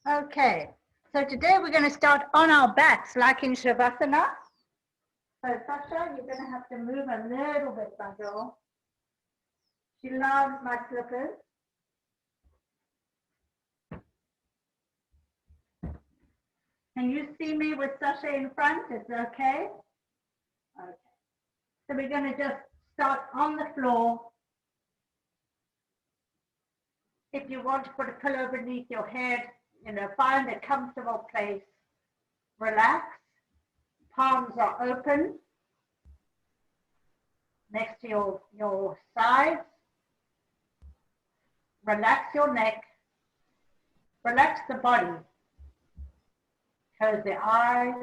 Okay, so today we're going to start on our backs like in Shavasana. So Sasha, you're going to have to move a little bit, my girl. She loves my slippers. Can you see me with Sasha in front? It's okay? Okay. So we're going to just start on the floor. If you want to put a pillow beneath your head, find a comfortable place. Relax. Palms are open next to your sides. Relax your neck. Relax the body. Close the eyes.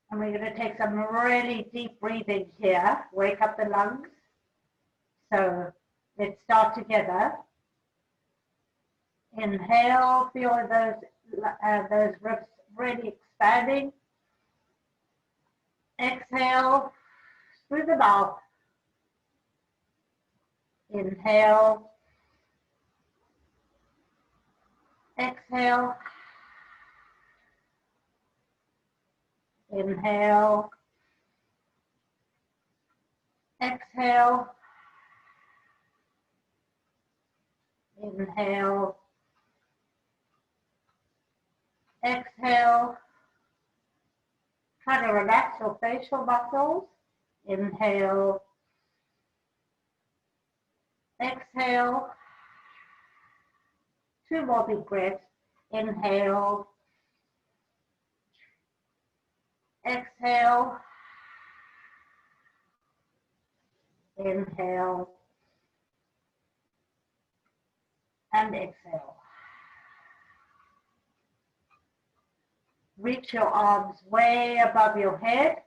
And we're going to take some really deep breathing here. Wake up the lungs. So let's start together. Inhale, feel those ribs really expanding. Exhale through the mouth. Inhale. Exhale. Inhale. Exhale. Inhale. Exhale. Try to relax your facial muscles. Inhale. Exhale. 2 more big breaths. Inhale. Exhale. Inhale. And exhale. Reach your arms way above your head.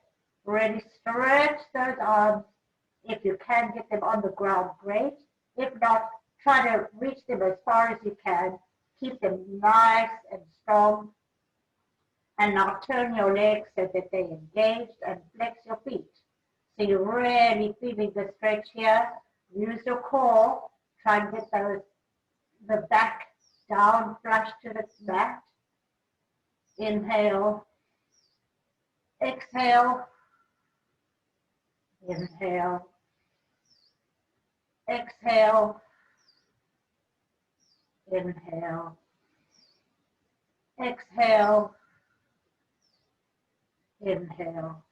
Really stretch those arms. If you can get them on the ground, great. If not, try to reach them as far as you can. Keep them nice and strong. And now turn your legs so that they're engaged and flex your feet. So you're really feeling the stretch here. Use your core. Try and get the back down, flush to the mat. Inhale. Exhale. Inhale. Exhale. Inhale. Exhale. Inhale.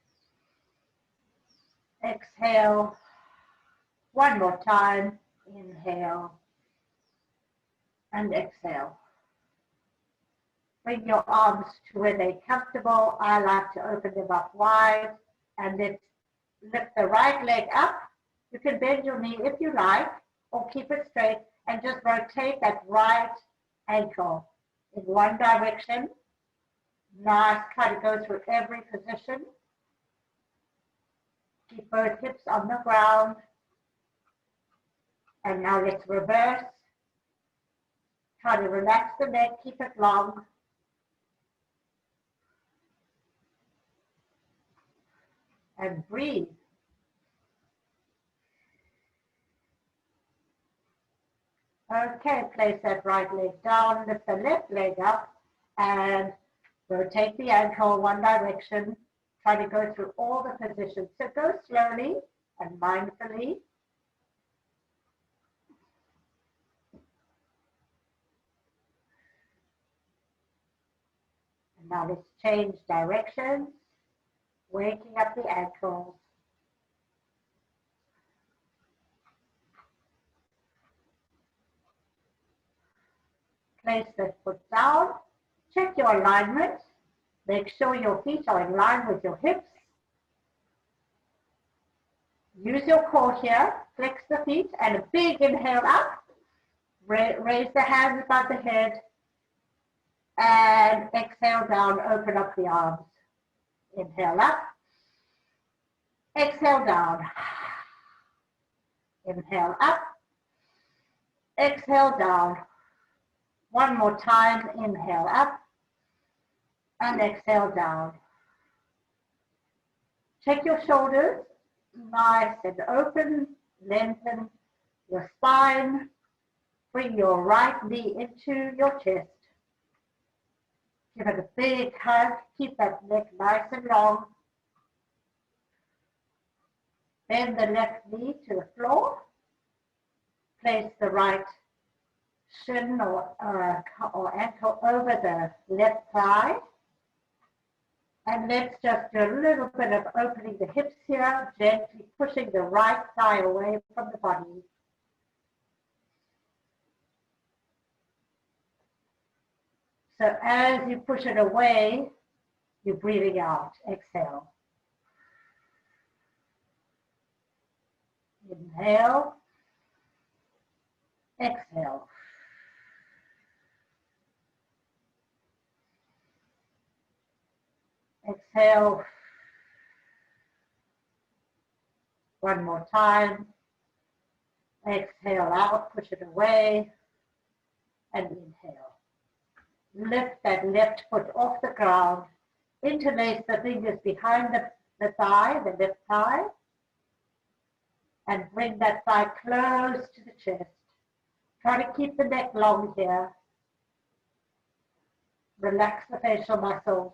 Exhale. One more time. Inhale. And exhale. Bring your arms to where they're comfortable. I like to open them up wide. And let's lift the right leg up. You can bend your knee if you like, or keep it straight and just rotate that right ankle in one direction. Nice, try to go through every position. Keep both hips on the ground. And now let's reverse. Try to relax the neck, keep it long. And breathe. Okay, place that right leg down, lift the left leg up, and rotate the ankle one direction. Try to go through all the positions. So go slowly and mindfully. And now let's change directions, waking up the ankles. Place the foot down. Check your alignment. Make sure your feet are in line with your hips. Use your core here. Flex the feet and a big inhale up. Raise the hands above the head. And exhale down, open up the arms. Inhale up. Exhale down. Inhale up. Exhale down. One more time, inhale up. And exhale down. Check your shoulders, nice and open, lengthen your spine. Bring your right knee into your chest. Give it a big hug. Keep that neck nice and long. Bend the left knee to the floor. Place the right shin or ankle over the left thigh. And let's just do a little bit of opening the hips here, gently pushing the right thigh away from the body. So as you push it away, you're breathing out. Exhale. Inhale. Exhale. Exhale. One more time. Exhale out, push it away, and inhale. Lift that left foot off the ground. Interlace the fingers behind the thigh, the left thigh, and bring that thigh close to the chest. Try to keep the neck long here. Relax the facial muscles.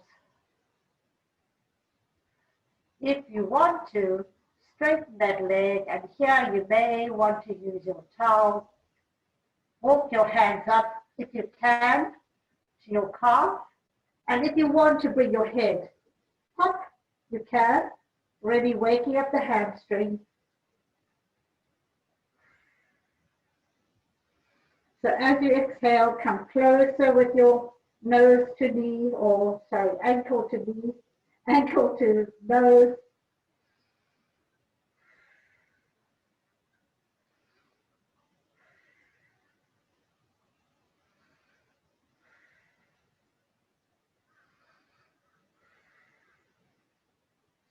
If you want to, straighten that leg, and here you may want to use your towel. Walk your hands up, if you can, to your calf. And if you want to bring your head up, you can, really waking up the hamstring. So as you exhale, come closer with your nose to knee, or sorry, ankle to knee, ankle to nose.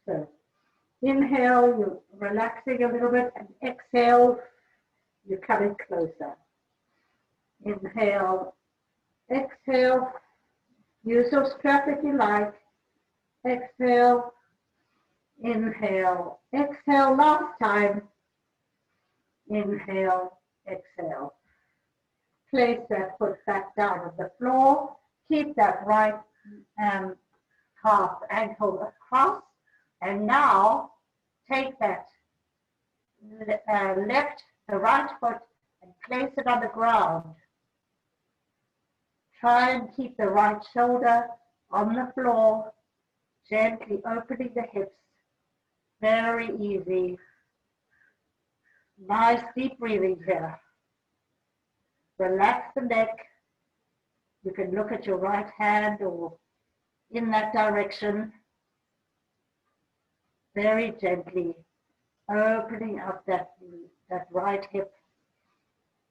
So inhale, you're relaxing a little bit, and exhale, you're coming closer. Inhale, exhale, use your strap if you like. Exhale, inhale, exhale, last time. Inhale, exhale. Place that foot back down on the floor. Keep that right calf ankle across. And now take that the right foot and place it on the ground. Try and keep the right shoulder on the floor, gently opening the hips. Very easy. Nice deep breathing here. Relax the neck. You can look at your right hand or in that direction. Very gently opening up that right hip.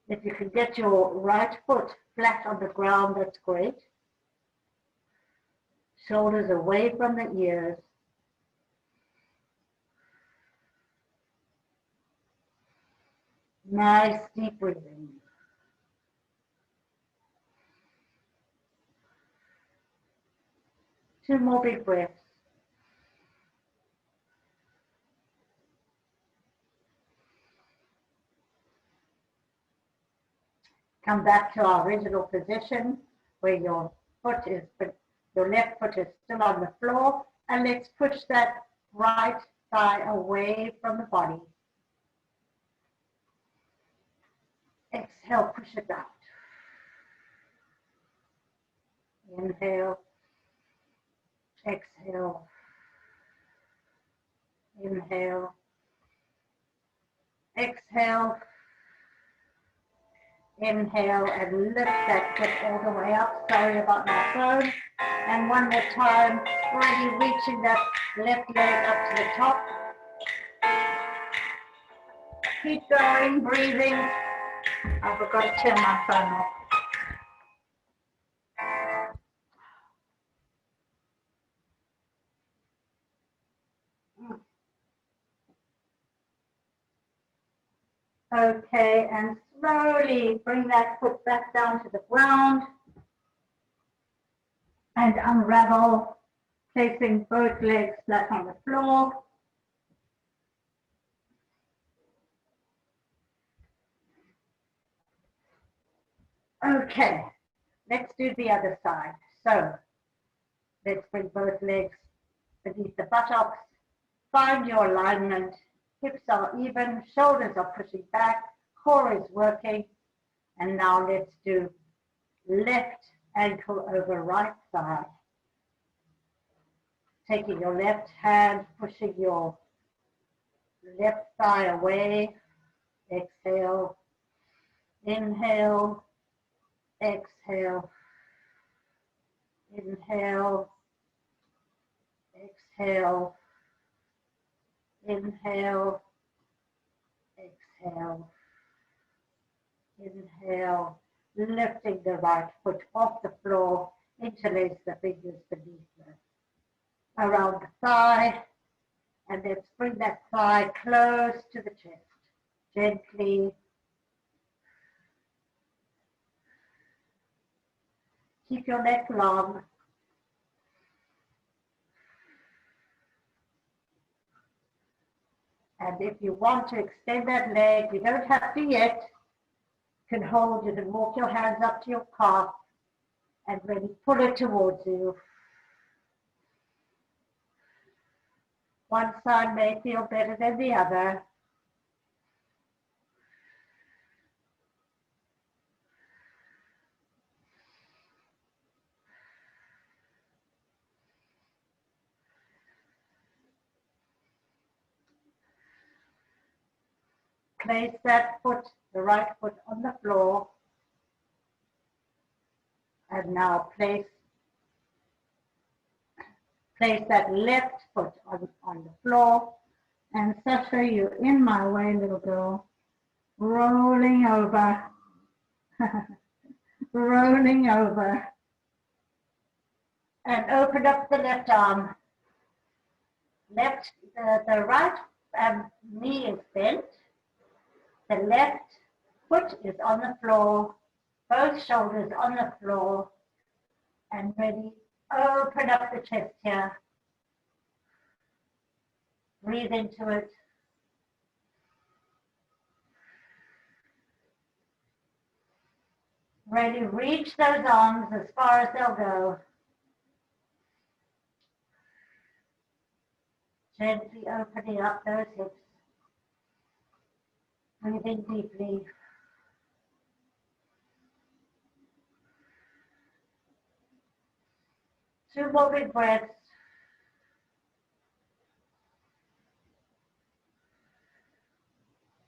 If you can get your right foot flat on the ground, that's great. Shoulders away from the ears. Nice deep breathing. Two more big breaths. Come back to our original position where your left foot is still on the floor, and let's push that right thigh away from the body. Exhale, push it out. Inhale, exhale, inhale, exhale. Inhale and lift that foot all the way up. Sorry about my phone. And one more time, really reaching that left leg up to the top. Keep going, breathing. I forgot to turn my phone off. Okay, and slowly bring that foot back down to the ground and unravel, placing both legs flat on the floor. Okay, let's do the other side. So let's bring both legs beneath the buttocks. Find your alignment. Hips are even, shoulders are pushing back, core is working. And now let's do left ankle over right thigh. Taking your left hand, pushing your left thigh away. Exhale, inhale, exhale, inhale, exhale, inhale, exhale, inhale, lifting the right foot off the floor, interlace the fingers beneath it, around the thigh, and let's bring that thigh close to the chest, gently. Keep your neck long. And if you want to extend that leg, you don't have to yet. You can hold, you can walk your hands up to your calf and really pull it towards you. One side may feel better than the other. Place that foot, the right foot, on the floor. And now place that left foot on the floor. And Sasha, you're in my way, little girl. Rolling over. Rolling over. And open up the left arm. The right knee is bent. The left foot is on the floor, both shoulders on the floor, and ready. Open up the chest here. Breathe into it. Ready, reach those arms as far as they'll go. Gently opening up those hips. Breathing deeply. Two more big breaths.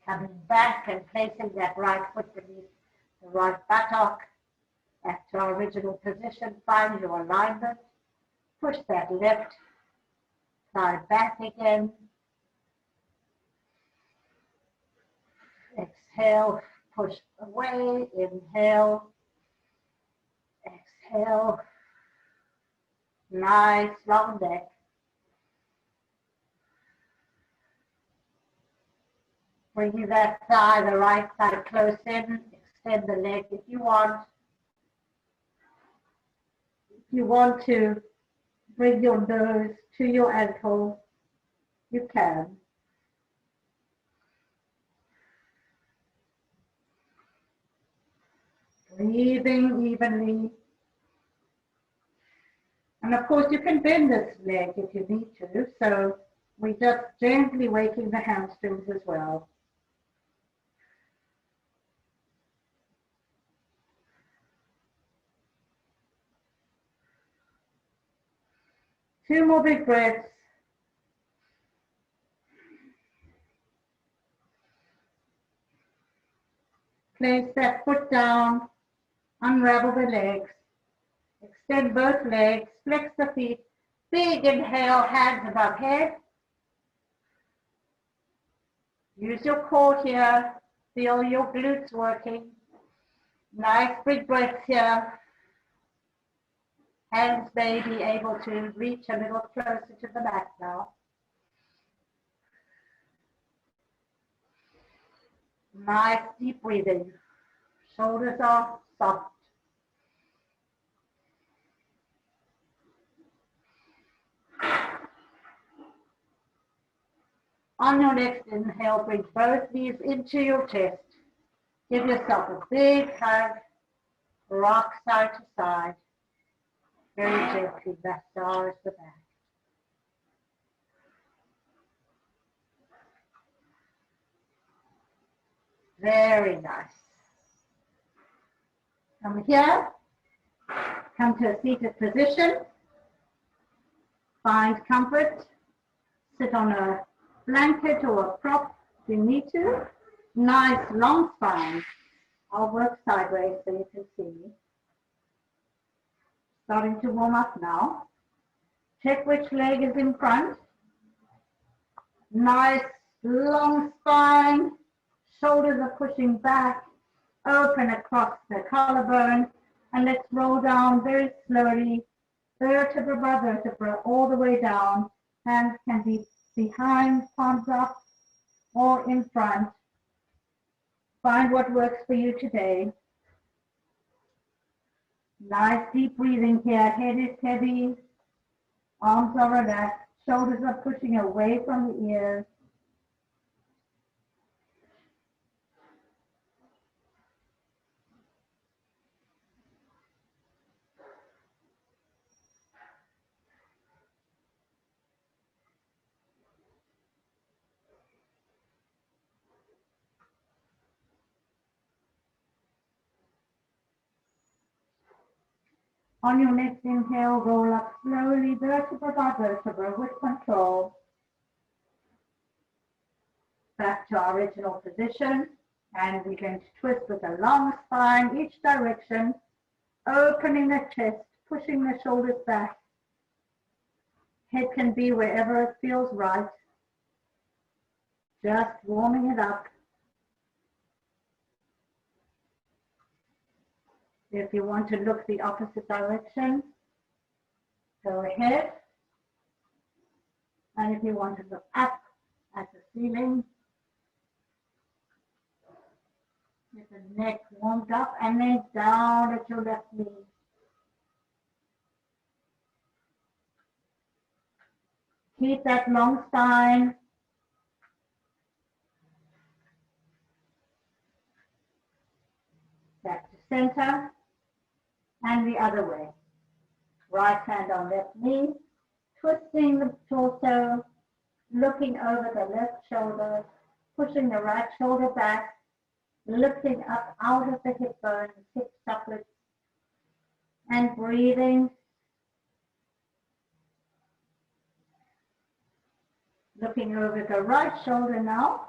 Coming back and placing that right foot beneath the right buttock. Back to our original position. Find your alignment. Push that left thigh back again. Exhale, push away, inhale, exhale, nice long neck. Bringing that thigh, the right thigh close in, extend the leg if you want. If you want to bring your nose to your ankle, you can. Breathing evenly. And of course you can bend this leg if you need to, so we're just gently waking the hamstrings as well. Two more big breaths. Place that foot down, unravel the legs, extend both legs, flex the feet, big inhale, hands above head. Use your core here, feel your glutes working. Nice big breaths here. Hands may be able to reach a little closer to the mat now. Nice deep breathing. Shoulders are soft. On your next inhale, bring both knees into your chest. Give yourself a big hug. Rock side to side. Very gently, massage the back. Very nice. Come here. Come to a seated position. Find comfort. Sit on a blanket or a prop if you need to. Nice long spine. I'll work sideways so you can see me. Starting to warm up now. Check which leg is in front. Nice long spine. Shoulders are pushing back. Open across the collarbone. And let's roll down very slowly. Vertebra by vertebra all the way down. Hands can be behind, palms up, or in front. Find what works for you today. Nice deep breathing here. Head is heavy. Arms are relaxed. Shoulders are pushing away from the ears. On your next inhale, roll up slowly, vertebra by vertebra with control. Back to our original position. And we're going to twist with a long spine, each direction. Opening the chest, pushing the shoulders back. Head can be wherever it feels right. Just warming it up. If you want to look the opposite direction, go ahead. And if you want to look up at the ceiling, get the neck warmed up and then down at your left knee. Keep that long spine. Back to center and the other way. Right hand on left knee, twisting the torso, looking over the left shoulder, pushing the right shoulder back, lifting up out of the hip bone, hip sockets, and breathing. Looking over the right shoulder now.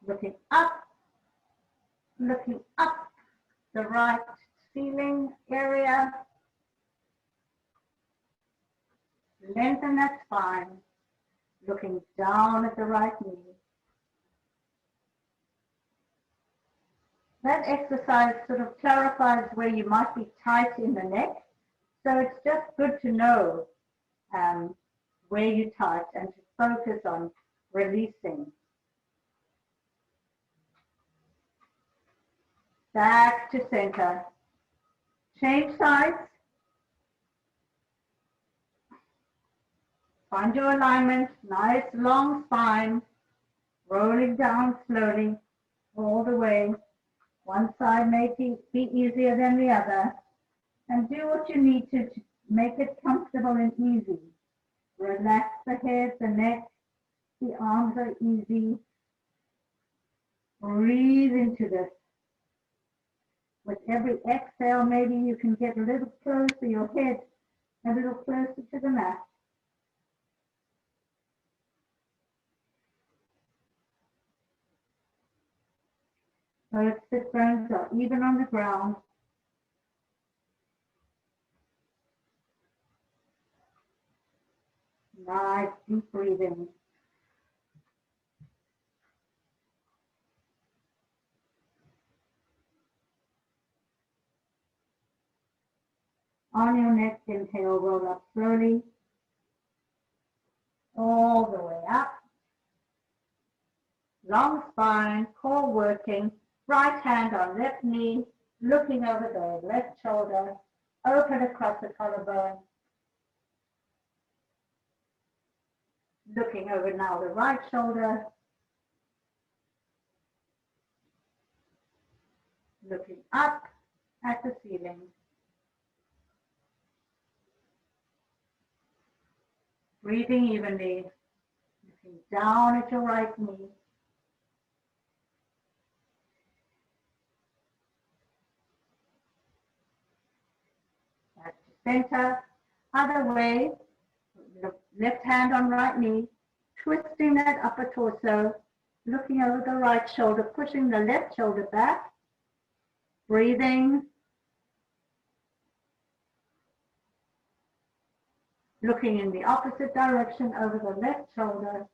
Looking up the right ceiling area. Lengthen that spine. Looking down at the right knee. That exercise sort of clarifies where you might be tight in the neck. So it's just good to know where you're tight and to focus on releasing. Back to center. Change sides. Find your alignment. Nice long spine. Rolling down slowly all the way. One side may be easier than the other. And do what you need to make it comfortable and easy. Relax the head, the neck. The arms are easy. Breathe into this. With every exhale, maybe you can get a little closer, your head a little closer to the mat. Both sit bones are even on the ground. Nice deep breathing. On your next inhale, roll up slowly, all the way up. Long spine, core working, right hand on left knee, looking over the left shoulder, open across the collarbone. Looking over now the right shoulder. looking up at the ceiling. Breathing evenly, looking down at your right knee. Back to center. Other way, left hand on right knee, twisting that upper torso, looking over the right shoulder, pushing the left shoulder back. Breathing. Looking in the opposite direction over the left shoulder.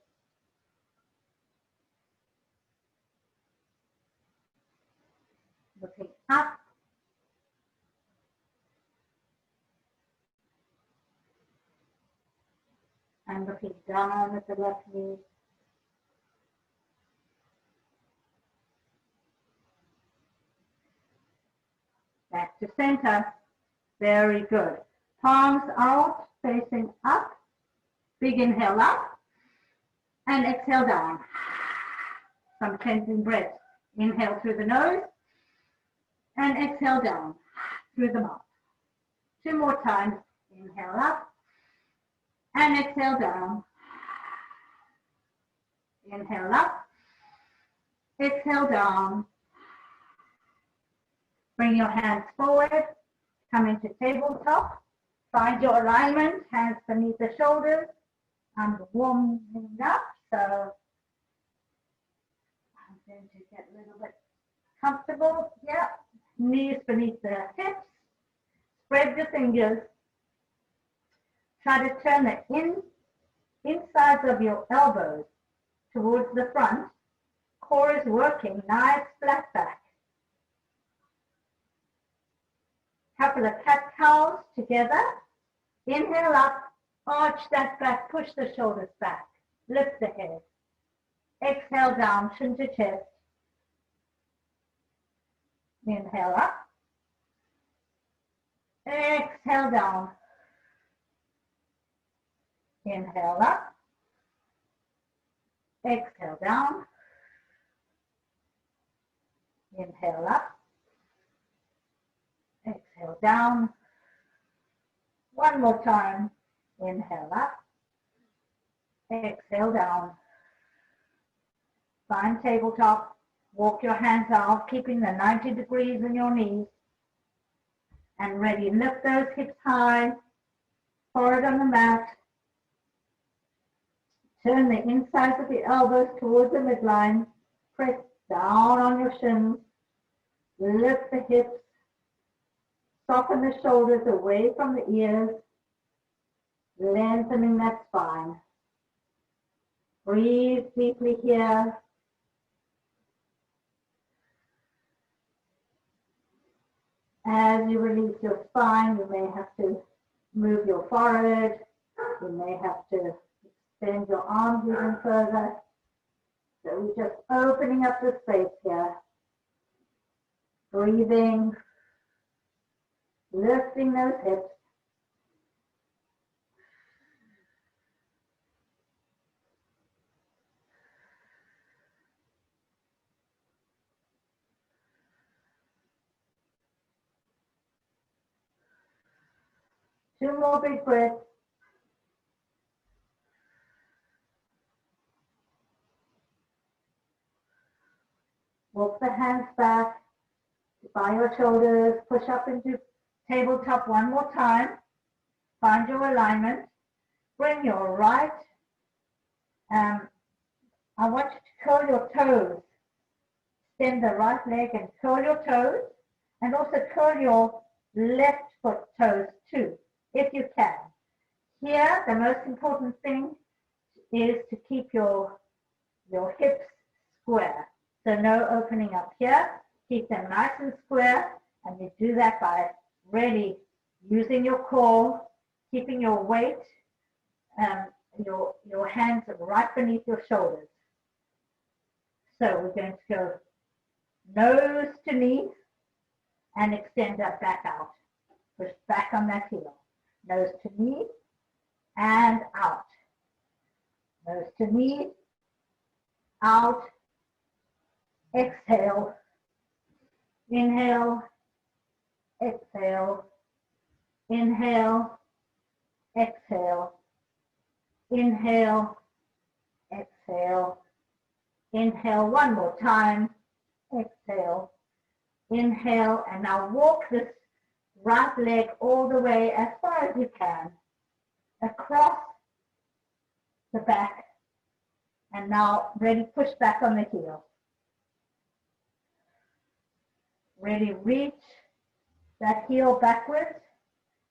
Looking up. And looking down at the left knee. Back to center. Very good. Palms out, facing up. Big inhale up. And exhale down. Some cleansing breath. Inhale through the nose. And exhale down through the mouth. 2 more times. Inhale up. And exhale down. Inhale up. Exhale down. Bring your hands forward. Come into tabletop. Find your alignment. Hands beneath the shoulders. I'm warming up, so I'm going to get a little bit comfortable. Yeah. Knees beneath the hips. Spread your fingers. Try to turn the insides of your elbows towards the front. Core is working, nice flat back. Couple of cat-cows together. Inhale up, arch that back, push the shoulders back. Lift the head. Exhale down, chin to chest. Inhale up. Exhale down. Inhale up. Exhale down. Inhale up. Exhale down. One more time. Inhale up. Exhale down. Find tabletop. Walk your hands out, keeping the 90 degrees in your knees. And ready. Lift those hips high. Forward on the mat. Turn the insides of the elbows towards the midline. Press down on your shins. Lift the hips. Soften the shoulders away from the ears. Lengthening that spine. Breathe deeply here. As you release your spine, you may have to move your forehead. You may have to extend your arms even further. So we're just opening up the space here. Breathing. Lifting those hips. Two more big breaths. Walk the hands back by your shoulders. Push up into tabletop one more time. Find your alignment. Bring your right. I want you to curl your toes. Extend the right leg and curl your toes. And also curl your left foot toes too, if you can. Here, the most important thing is to keep your hips square. So no opening up here. Keep them nice and square. And you do that by really using your core, keeping your weight, your hands right beneath your shoulders. So we're going to go nose to knee and extend that back out. Push back on that heel. Nose to knee and out. Nose to knee, out. Exhale. Inhale, exhale, inhale, exhale, inhale, exhale, inhale one more time, exhale, inhale, and now walk this right leg all the way as far as you can, across the back, and now really push back on the heel. Really reach that heel backwards,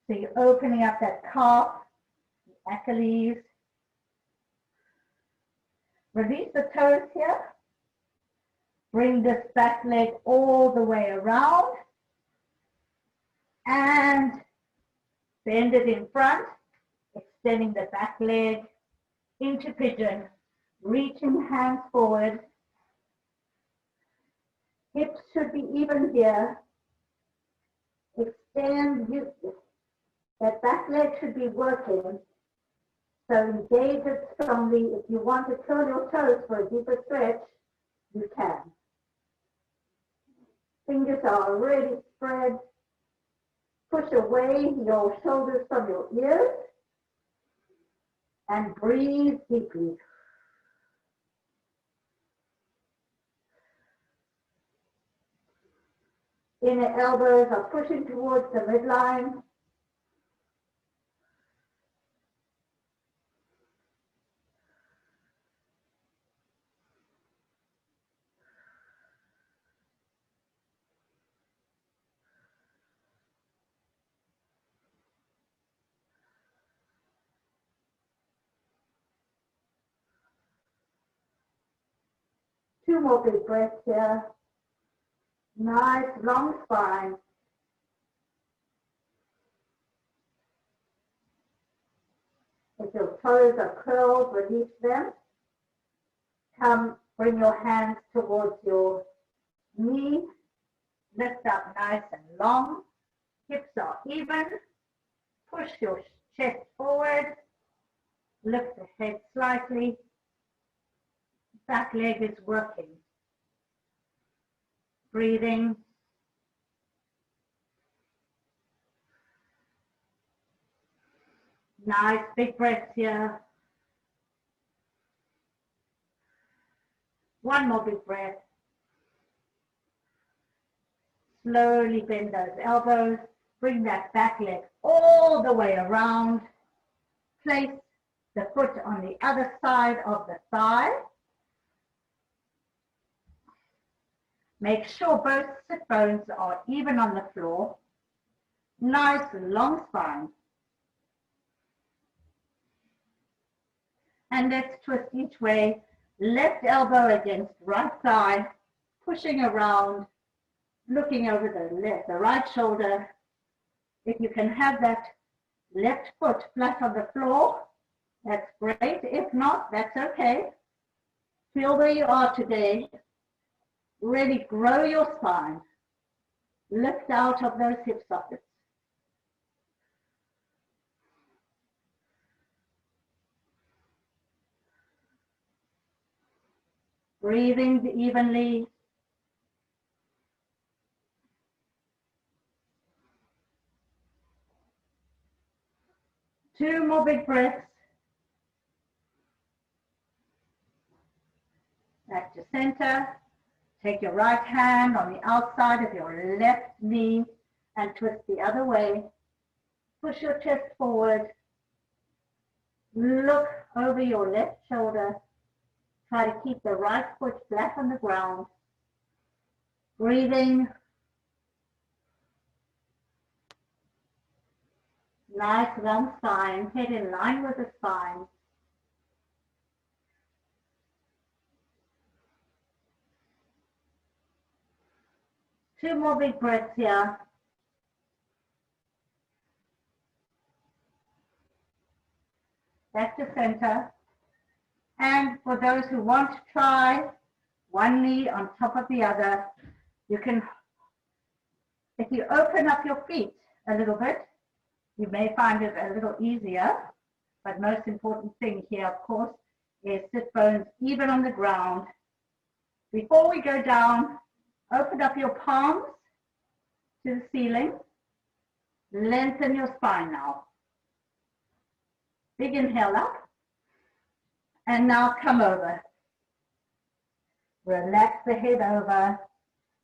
so you're opening up that calf, the Achilles. Release the toes here. Bring this back leg all the way around and bend it in front, extending the back leg into pigeon, reaching hands forward. Hips should be even here. Extend, that back leg should be working. So engage it strongly. If you want to curl your toes for a deeper stretch, you can. Fingers are already spread. Push away your shoulders from your ears and breathe deeply. Inner elbows are pushing towards the midline. Two more big breaths here. Nice long spine. If your toes are curled, release them. Come, bring your hands towards your knee. Lift up nice and long. Hips are even. Push your chest forward. Lift the head slightly. Back leg is working. Breathing. Nice big breaths here. One more big breath. Slowly bend those elbows. Bring that back leg all the way around. Place the foot on the other side of the thigh. Make sure both sit bones are even on the floor. Nice long spine. And let's twist each way. Left elbow against right thigh, pushing around, looking over the right shoulder. If you can have that left foot flat on the floor, that's great. If not, that's okay. Feel where you are today. Really grow your spine. Lift out of those hip sockets. Breathing evenly. Two more big breaths. Back to center. Take your right hand on the outside of your left knee and twist the other way. Push your chest forward. Look over your left shoulder. Try to keep the right foot flat on the ground. Breathing. Nice long spine, head in line with the spine. Two more big breaths here. Back to center. And for those who want to try one knee on top of the other, you can, if you open up your feet a little bit, you may find it a little easier. But most important thing here, of course, is sit bones even on the ground. Before we go down, open up your palms to the ceiling. Lengthen your spine now. Big inhale up. And now come over. Relax the head over.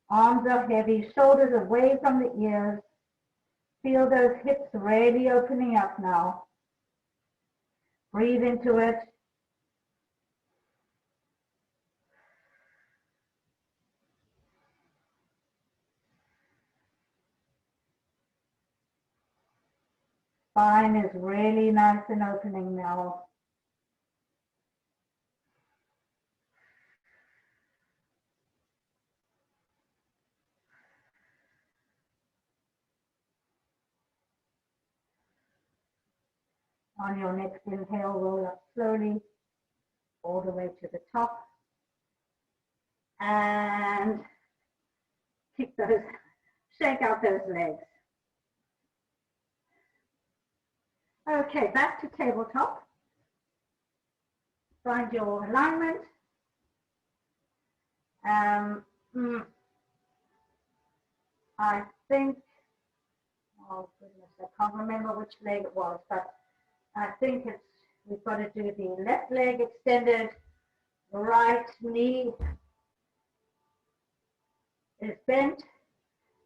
Arms are heavy, shoulders away from the ears. Feel those hips really opening up now. Breathe into it. Spine is really nice and opening now. On your next inhale, roll up slowly, all the way to the top. And kick those, shake out those legs. Okay, back to tabletop. Find your alignment. I think, oh goodness, I can't remember which leg it was, but I think we've got to do the left leg extended, right knee is bent,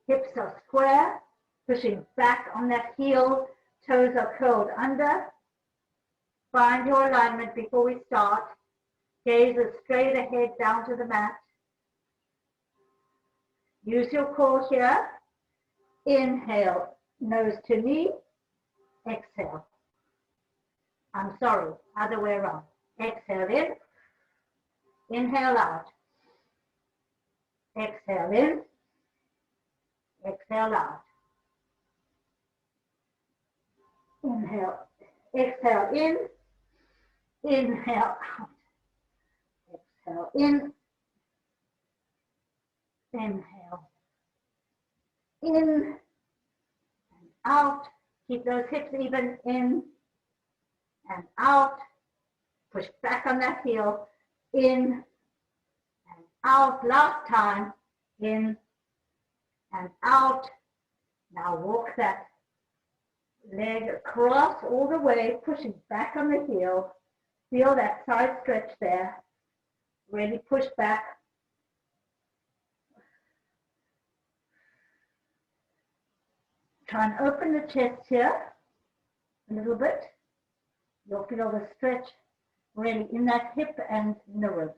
hips are square, pushing back on that heel, toes are curled under. Find your alignment before we start. Gaze is straight ahead down to the mat. Use your core here. Inhale, nose to knee. Exhale. I'm sorry, other way around. Exhale in. Inhale out. Exhale in. Exhale out. Inhale. Exhale in. Inhale out. Exhale in. Inhale. In and out. Keep those hips even. In and out. Push back on that heel. In and out. Last time. In and out. Now walk that leg across all the way, pushing back on the heel. Feel that side stretch there. Really push back. Try and open the chest here a little bit. You'll feel the stretch really in that hip and in the ribs.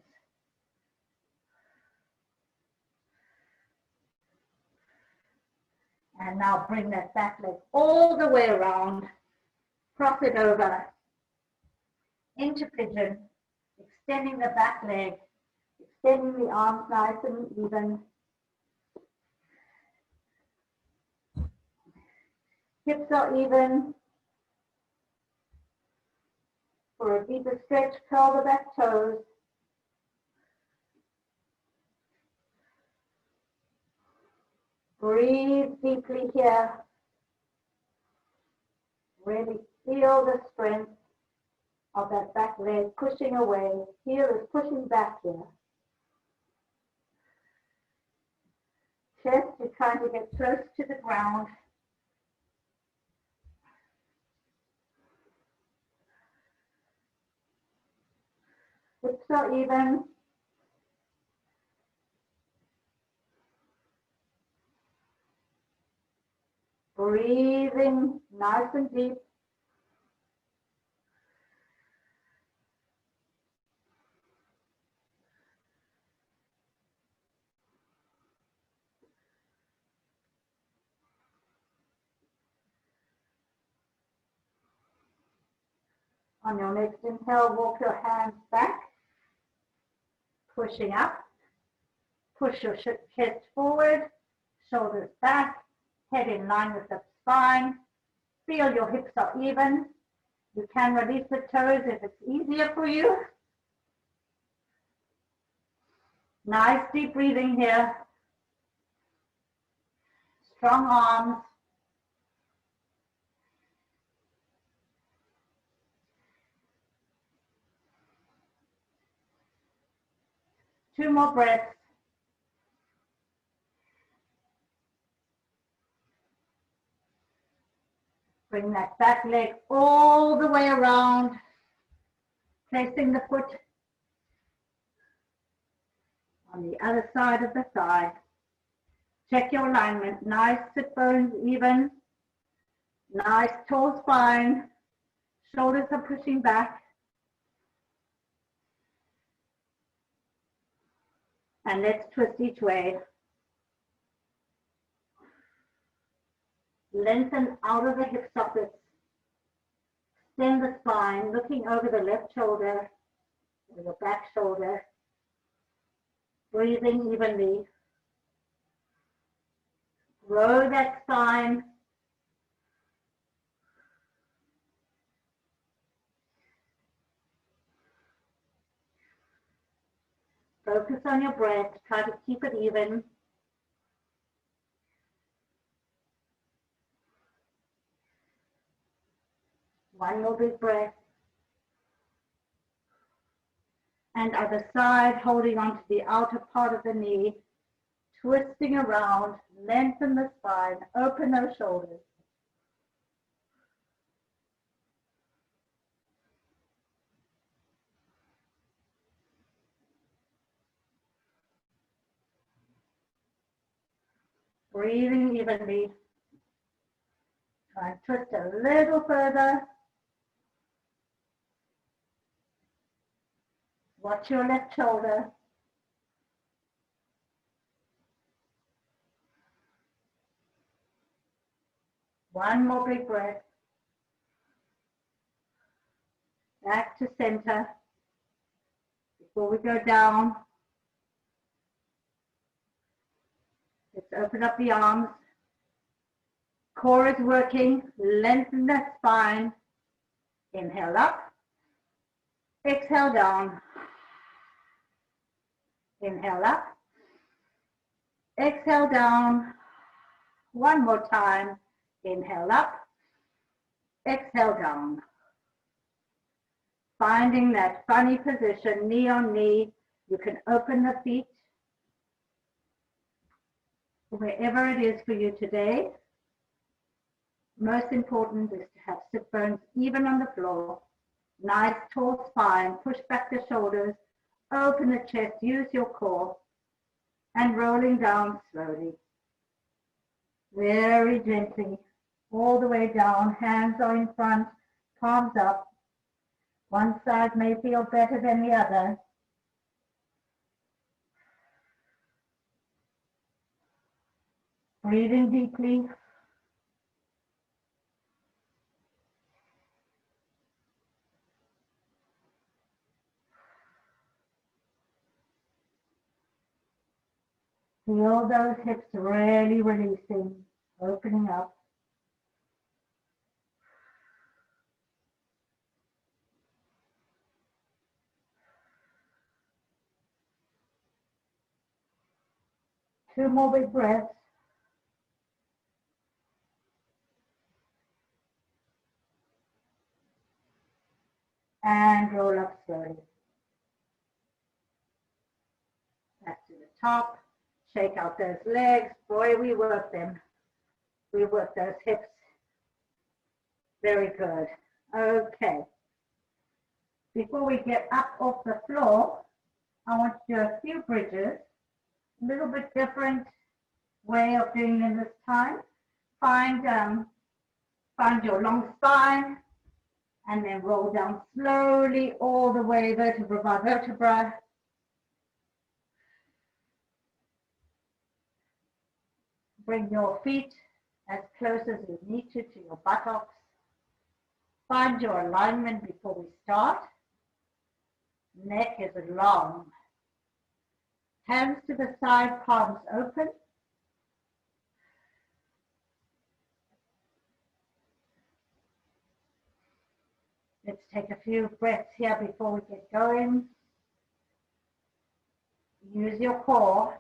And now bring that back leg all the way around. Cross it over into pigeon, extending the back leg, extending the arms nice and even. Hips are even. For a deeper stretch, curl the back toes. Breathe deeply here. Really feel the strength of that back leg pushing away. Heel is pushing back here. Chest, you're trying to get close to the ground. Hips are even. Breathing nice and deep. On your next inhale, walk your hands back, pushing up. Push your chest forward, shoulders back, head in line with the spine. Feel your hips are even. You can release the toes if it's easier for you. Nice deep breathing here. Strong arms. Two more breaths. Bring that back leg all the way around, placing the foot on the other side of the thigh. Check your alignment. Nice sit bones even. Nice tall spine. Shoulders are pushing back. And let's twist each way. Lengthen out of the hip sockets. Extend the spine, looking over the left shoulder or the back shoulder. Breathing evenly. Grow that spine. Focus on your breath. Try to keep it even. One more big breath. And other side, holding onto the outer part of the knee, twisting around, lengthen the spine, open those shoulders. Breathing evenly. Try and twist a little further. Watch your left shoulder. One more big breath. Back to center. Before we go down, let's open up the arms. Core is working. Lengthen that spine. Inhale up. Exhale down. Inhale up. Exhale down. One more time. Inhale up. Exhale down. Finding that funny position, knee on knee. You can open the feet wherever it is for you today. Most important is to have sit bones even on the floor. Nice tall spine, push back the shoulders, open the chest, use your core, and rolling down slowly. Very gently, all the way down, hands are in front, palms up. One side may feel better than the other. Breathing deeply. Feel those hips really releasing, opening up. Two more big breaths. And roll up slowly. Back to the top. Shake out those legs. Boy, we work them. We work those hips. Very good. Okay. Before we get up off the floor, I want to do a few bridges. A little bit different way of doing them this time. Find your long spine and then roll down slowly all the way vertebra by vertebra. Bring your feet as close as you need to your buttocks. Find your alignment before we start. Neck is long. Hands to the side, palms open. Let's take a few breaths here before we get going. Use your core.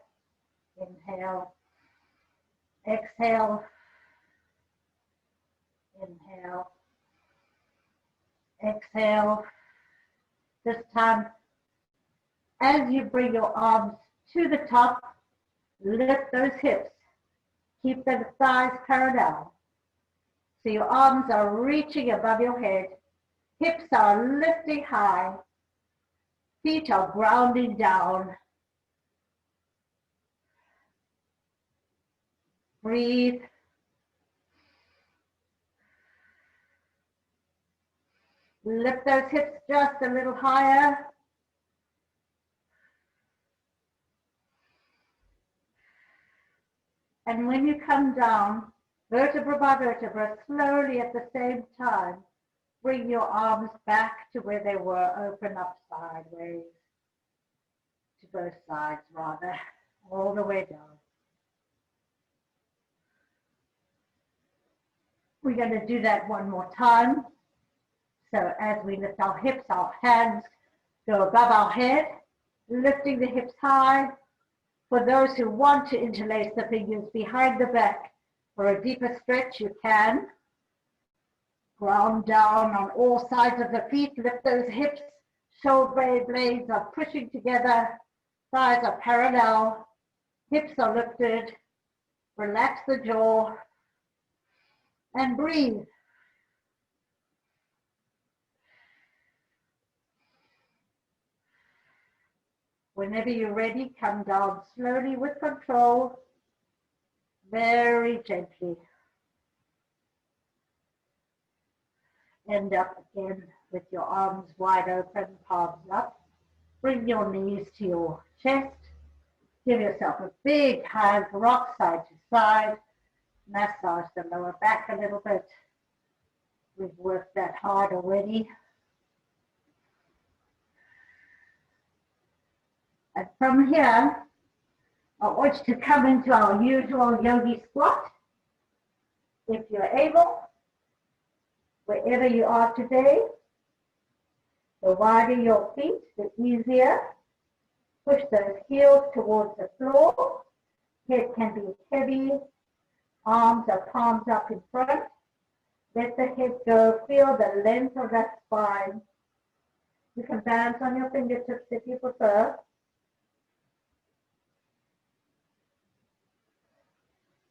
Inhale. Exhale. Inhale. Exhale. This time, as you bring your arms to the top, lift those hips. Keep the thighs parallel. So your arms are reaching above your head, hips are lifting high, feet are grounding down. Breathe. Lift those hips just a little higher. And when you come down, vertebra by vertebra, slowly at the same time, bring your arms back to where they were, open up sideways, to both sides rather, all the way down. We're going to do that one more time. So as we lift our hips, our hands go above our head, lifting the hips high. For those who want to interlace the fingers behind the back for a deeper stretch, you can. Ground down on all sides of the feet, lift those hips, shoulder blades are pushing together, thighs are parallel, hips are lifted, relax the jaw, and breathe. Whenever you're ready, come down slowly with control, very gently. End up again with your arms wide open, palms up. Bring your knees to your chest. Give yourself a big hug, rock side to side. Massage the lower back a little bit. We've worked that hard already. And from here, I want you to come into our usual yogi squat. If you're able, wherever you are today, the wider your feet, the easier. Push those heels towards the floor. Head can be heavy. Arms or palms up in front. Let the head go. Feel the length of that spine. You can balance on your fingertips if you prefer.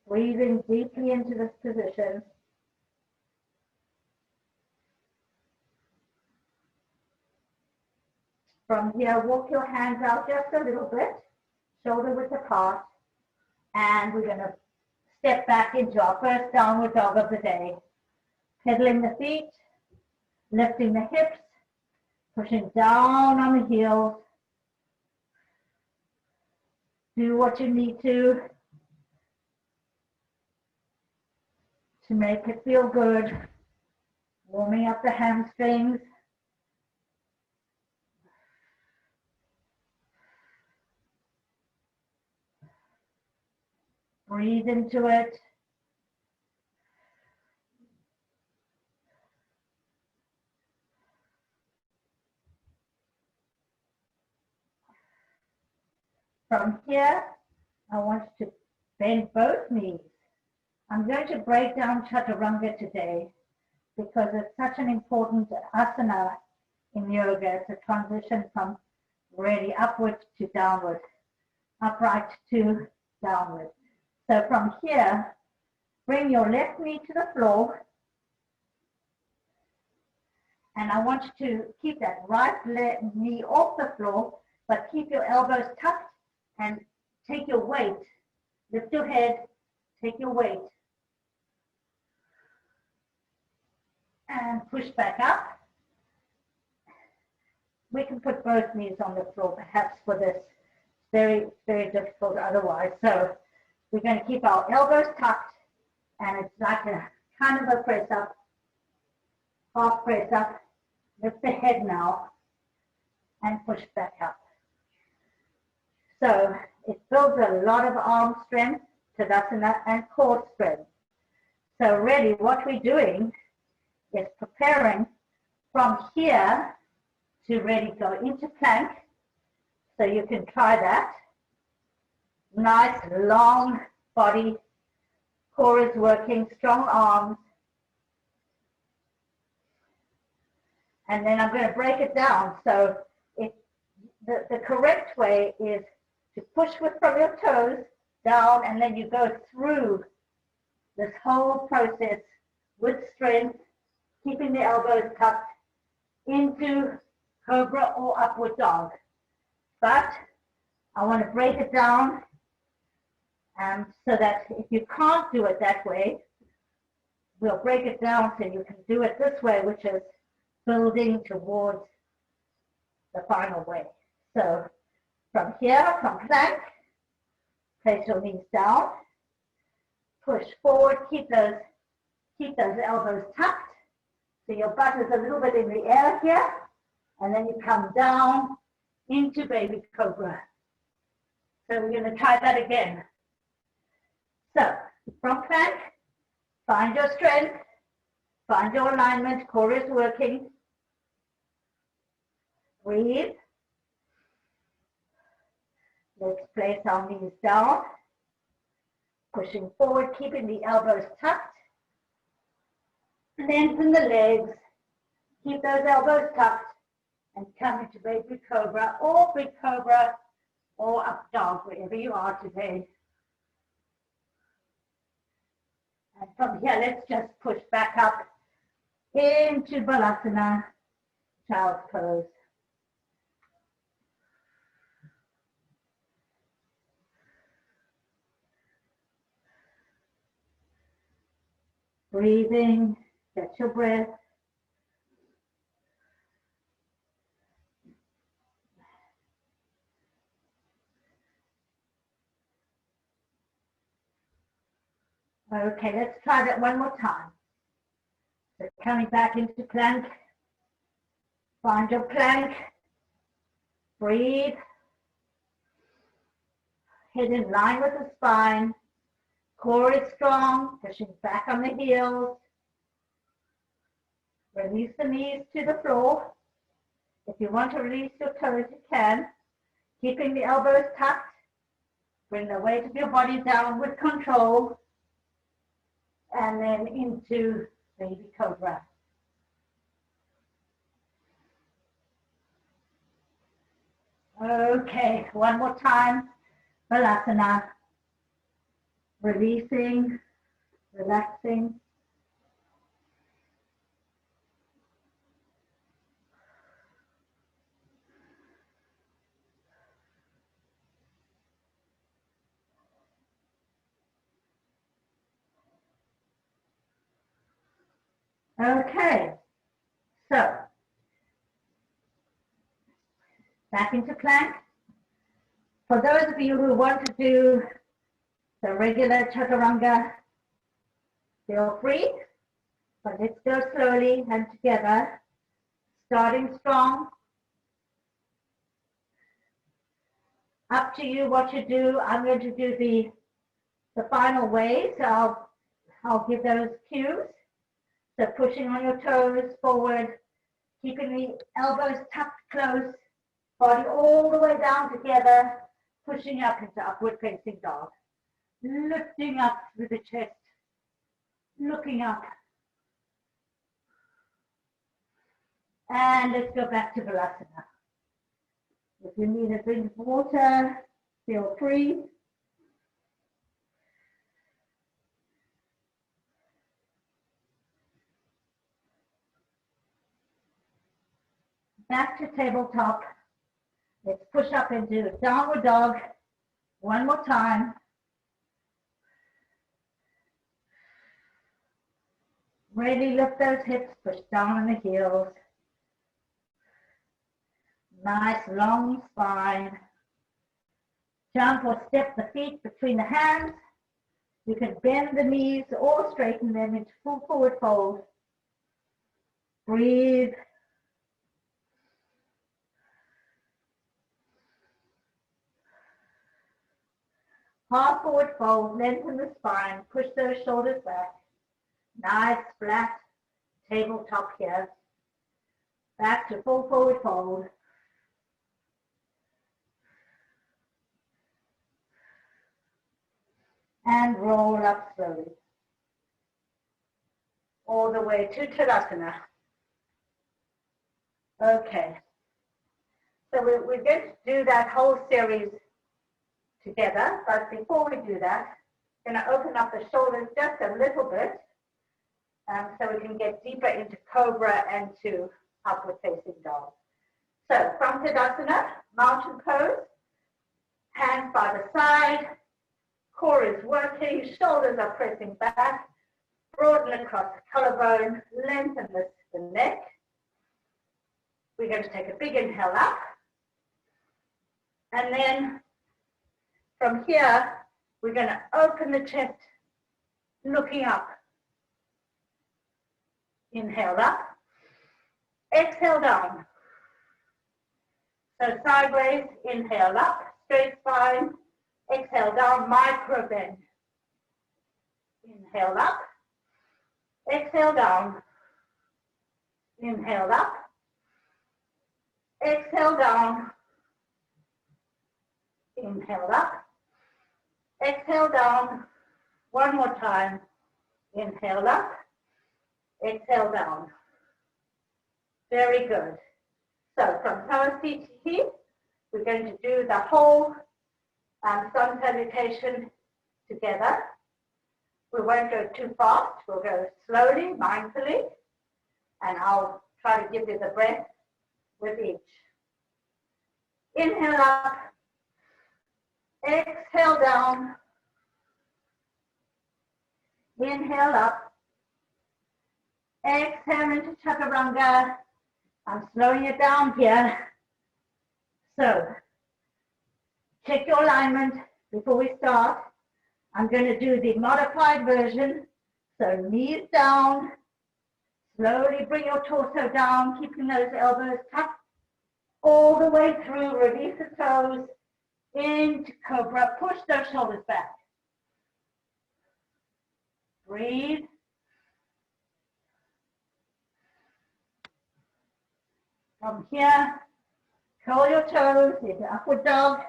Breathing deeply into this position. From here, walk your hands out just a little bit, shoulder width apart, and we're going to step back into our first downward dog of the day. Pedaling the feet, lifting the hips, pushing down on the heels. Do what you need to make it feel good. Warming up the hamstrings. Breathe into it. From here, I want you to bend both knees. I'm going to break down Chaturanga today because it's such an important asana in yoga. It's a transition from really upward to downward, upright to downward. So from here, bring your left knee to the floor. And I want you to keep that right knee off the floor, but keep your elbows tucked and take your weight. Lift your head, take your weight. And push back up. We can put both knees on the floor perhaps for this. Very, very difficult otherwise. So we're going to keep our elbows tucked, and it's like a kind of a press up, half press up. Lift the head now and push back up. So it builds a lot of arm strength, Tadasana, and core strength. So really what we're doing is preparing from here to really go into plank. So you can try that. Nice long body, core is working, strong arms. And then I'm going to break it down. So the correct way is to push from your toes down, and then you go through this whole process with strength, keeping the elbows tucked into cobra or upward dog. But I want to break it down so that if you can't do it that way, we'll break it down so you can do it this way, which is building towards the final way. So from here, from plank, place your knees down, push forward, keep those elbows tucked. So your butt is a little bit in the air here, and then you come down into baby cobra. So we're going to try that again. So from plank, find your strength, find your alignment, core is working. Breathe. Let's place our knees down, pushing forward, keeping the elbows tucked. Lengthen the legs, keep those elbows tucked, and come into baby cobra or big cobra or up dog, wherever you are today. And from here, let's just push back up into Balasana, child's pose. Breathing, get your breath. Okay, let's try that one more time. So coming back into plank. Find your plank. Breathe. Head in line with the spine. Core is strong, pushing back on the heels. Release the knees to the floor. If you want to release your toes, you can. Keeping the elbows tucked. Bring the weight of your body down with control. And then into baby cobra. Okay, one more time. Balasana. Releasing, relaxing. Okay, so back into plank. For those of you who want to do the regular Chataranga, feel free, but let's go slowly and together, starting strong. Up to you what you do. I'm going to do the final way, so I'll give those cues. So pushing on your toes forward, keeping the elbows tucked close, body all the way down together, pushing up into upward facing dog. Lifting up through the chest, looking up. And let's go back to Balasana. If you need a drink of water, feel free. Back to tabletop. Let's push up into downward dog. One more time. Really lift those hips, push down on the heels. Nice long spine. Jump or step the feet between the hands. You can bend the knees or straighten them into full forward fold. Breathe. Half forward fold, lengthen the spine, push those shoulders back. Nice flat tabletop here. Back to full forward fold. And roll up slowly. All the way to Tadasana. Okay. So we're going to do that whole series together, but before we do that, I'm going to open up the shoulders just a little bit. so we can get deeper into cobra and to upward facing dog. So from Tadasana, mountain pose, hands by the side, core is working, shoulders are pressing back, broaden across the collarbone, lengthen the neck. We're going to take a big inhale up. And then from here, we're going to open the chest, looking up. Inhale up. Exhale down. So sideways, inhale up, straight spine. Exhale down, micro bend. Inhale up. Exhale down. Inhale up. Exhale down. Inhale up. Exhale down. One more time. Inhale up. Exhale down. Very good. So from Namaste, we're going to do the whole sun salutation together. We won't go too fast. We'll go slowly, mindfully, and I'll try to give you the breath with each. Inhale up. Exhale down. Inhale up. Exhale into Chaturanga. I'm slowing it down here. So, check your alignment before we start. I'm going to do the modified version. So, knees down. Slowly bring your torso down, keeping those elbows tucked all the way through. Release the toes into cobra. Push those shoulders back. Breathe. From here, curl your toes into upward dog.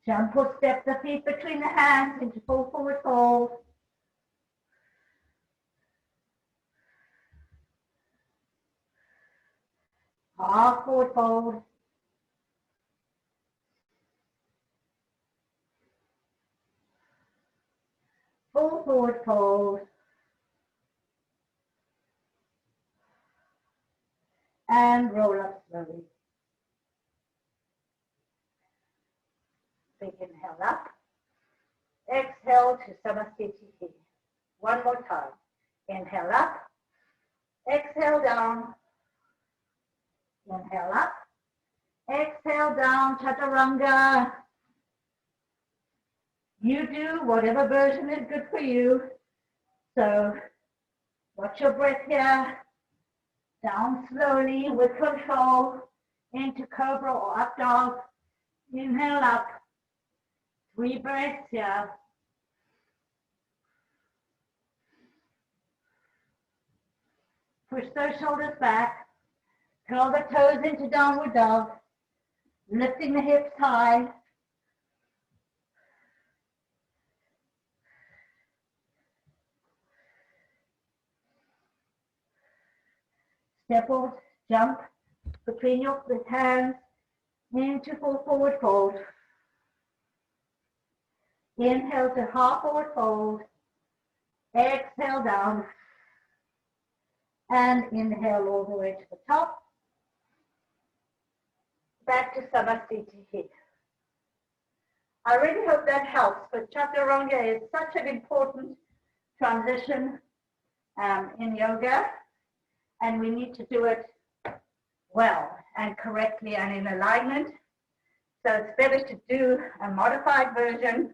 Jump or step the feet between the hands into full forward fold. Half forward fold. Full forward fold. And roll up slowly. Big inhale up. Exhale to Samasthiti. One more time. Inhale up. Exhale down. Inhale up. Exhale down, Chaturanga. You do whatever version is good for you. So watch your breath here. Down slowly with control into cobra or up dog. Inhale up. 3 breaths here. Push those shoulders back. Curl the toes into downward dog. Lifting the hips high. Step or jump between your hands into full forward fold. Inhale to half forward fold. Exhale down. And inhale all the way to the top. Back to Samasthiti. I really hope that helps, but Chaturanga is such an important transition in yoga, and we need to do it well and correctly and in alignment. So it's better to do a modified version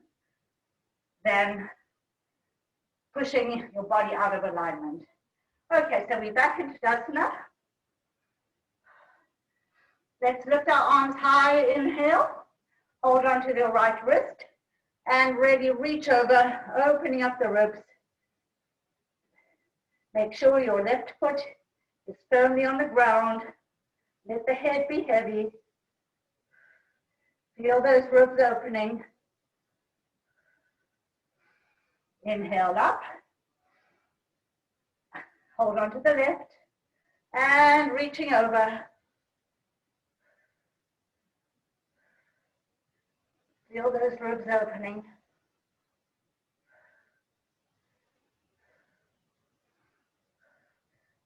than pushing your body out of alignment. Okay, so we're back into Tadasana. Let's lift our arms high, inhale. Hold on to the right wrist and really reach over, opening up the ribs. Make sure your left foot is firmly on the ground. Let the head be heavy. Feel those ribs opening. Inhale up. Hold on to the left and reaching over. Feel those ribs opening.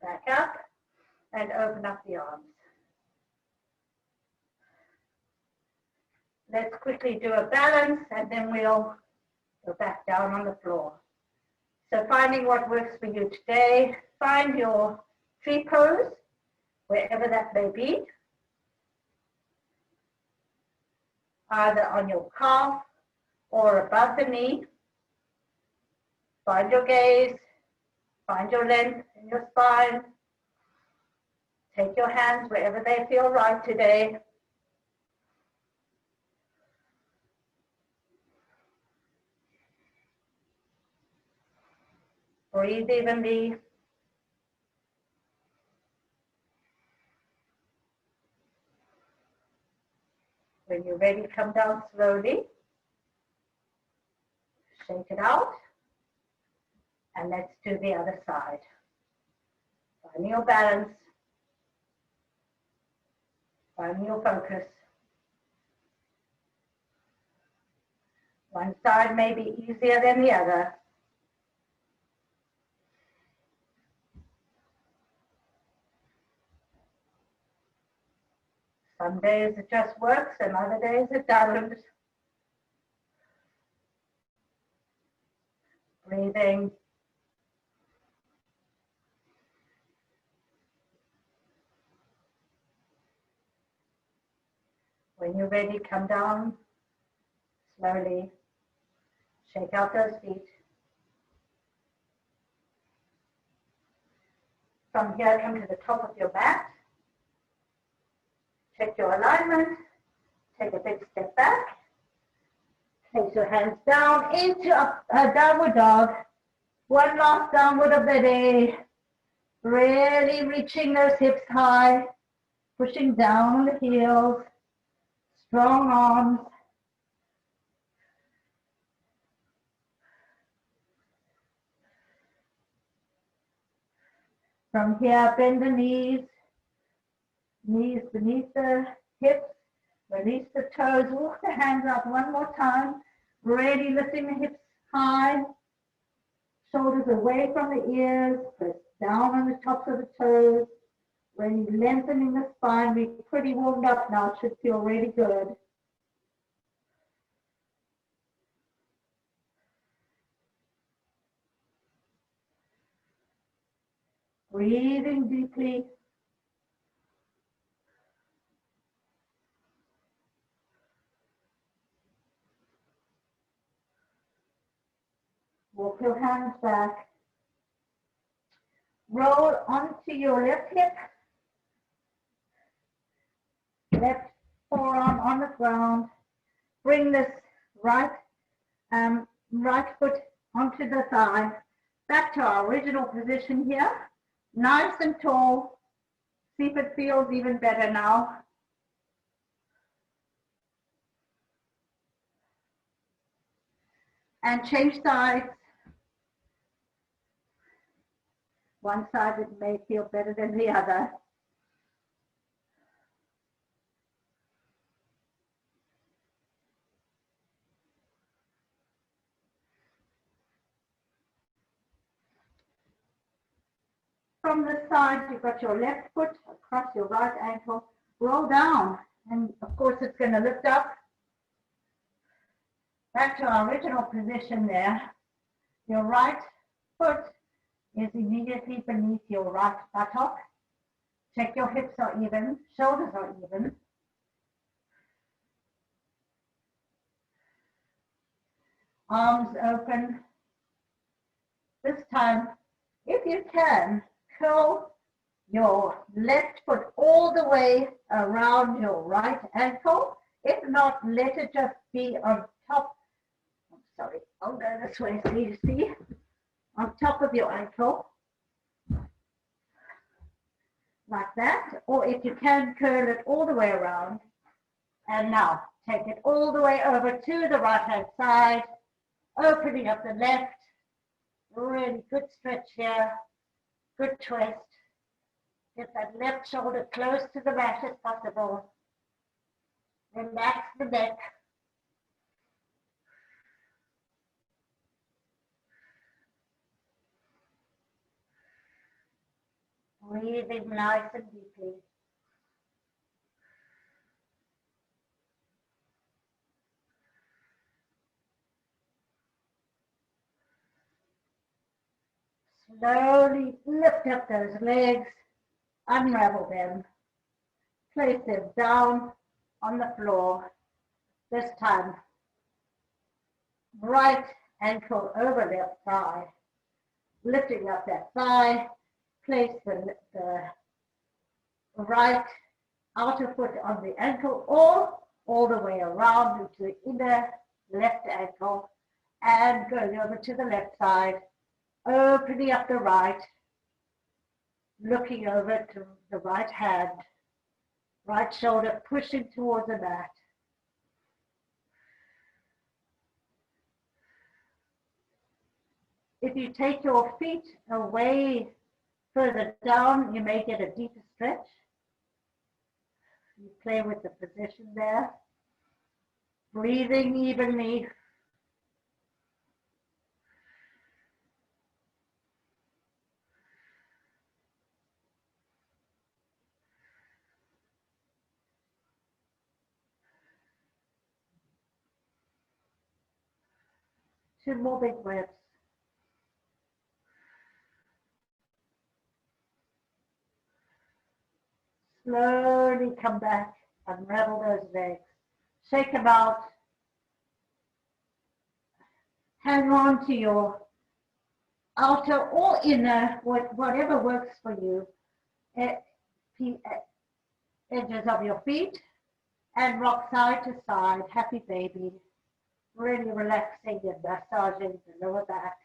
Back up and open up the arms. Let's quickly do a balance and then we'll go back down on the floor. So finding what works for you today, find your tree pose, wherever that may be. Either on your calf or above the knee. Find your gaze, find your length in your spine. Take your hands wherever they feel right today. Breathe evenly. When you're ready, come down slowly. Shake it out. And let's do the other side. Find your balance. Find your focus. One side may be easier than the other. Some days it just works and other days it doesn't. Breathing. When you're ready, come down slowly. Shake out those feet. From here, come to the top of your mat. Check your alignment. Take a big step back. Place your hands down into a downward dog. One last downward of the day. Really reaching those hips high. Pushing down the heels. Strong arms. From here, bend the knees. Knees beneath the hips. Release the toes. Walk the hands up one more time. Really lifting the hips high. Shoulders away from the ears. Press down on the tops of the toes. Really lengthening the spine. We're pretty warmed up now. It should feel really good. Breathing deeply. Walk your hands back. Roll onto your left hip. Left forearm on the ground. Bring this right foot onto the thigh. Back to our original position here. Nice and tall. See if it feels even better now. And change sides. One side it may feel better than the other. From the side, you've got your left foot across your right ankle. Roll down. And of course, it's going to lift up. Back to our original position there. Your right foot is immediately beneath your right buttock. Check your hips are even, shoulders are even. Arms open. This time, if you can, curl your left foot all the way around your right ankle. If not, let it just be on top. I'm sorry, I'll go this way so you see. On top of your ankle. Like that. Or if you can, curl it all the way around. And now, take it all the way over to the right-hand side. Opening up the left. Really good stretch here. Good twist. Get that left shoulder close to the mat as possible. Relax the neck. Breathing nice and deeply. Slowly lift up those legs, unravel them, place them down on the floor. This time, right ankle over left thigh, lifting up that thigh, place the right outer foot on the ankle or all the way around into the inner left ankle and going over to the left side, opening up the right, looking over to the right hand, right shoulder pushing towards the mat. If you take your feet away further down, you may get a deeper stretch. You play with the position there. Breathing evenly. Two more big breaths. Slowly come back, unravel those legs. Shake them out. Hang on to your outer or inner, whatever works for you, edges of your feet, and rock side to side, happy baby. Really relaxing and massaging the lower back.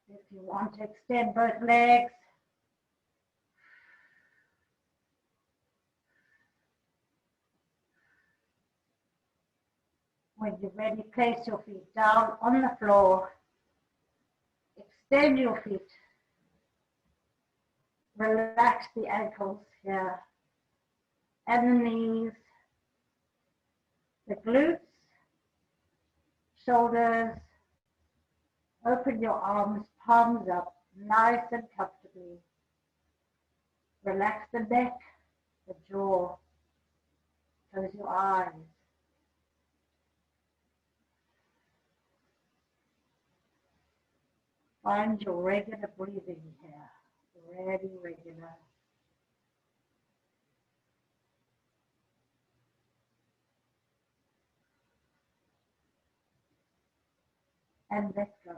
If you want to extend both legs, when you're ready, place your feet down on the floor. Extend your feet. Relax the ankles here and the knees, the glutes, shoulders. Open your arms, palms up, nice and comfortably. Relax the neck, the jaw. Close your eyes. Find your regular breathing here. Really regular. And let go.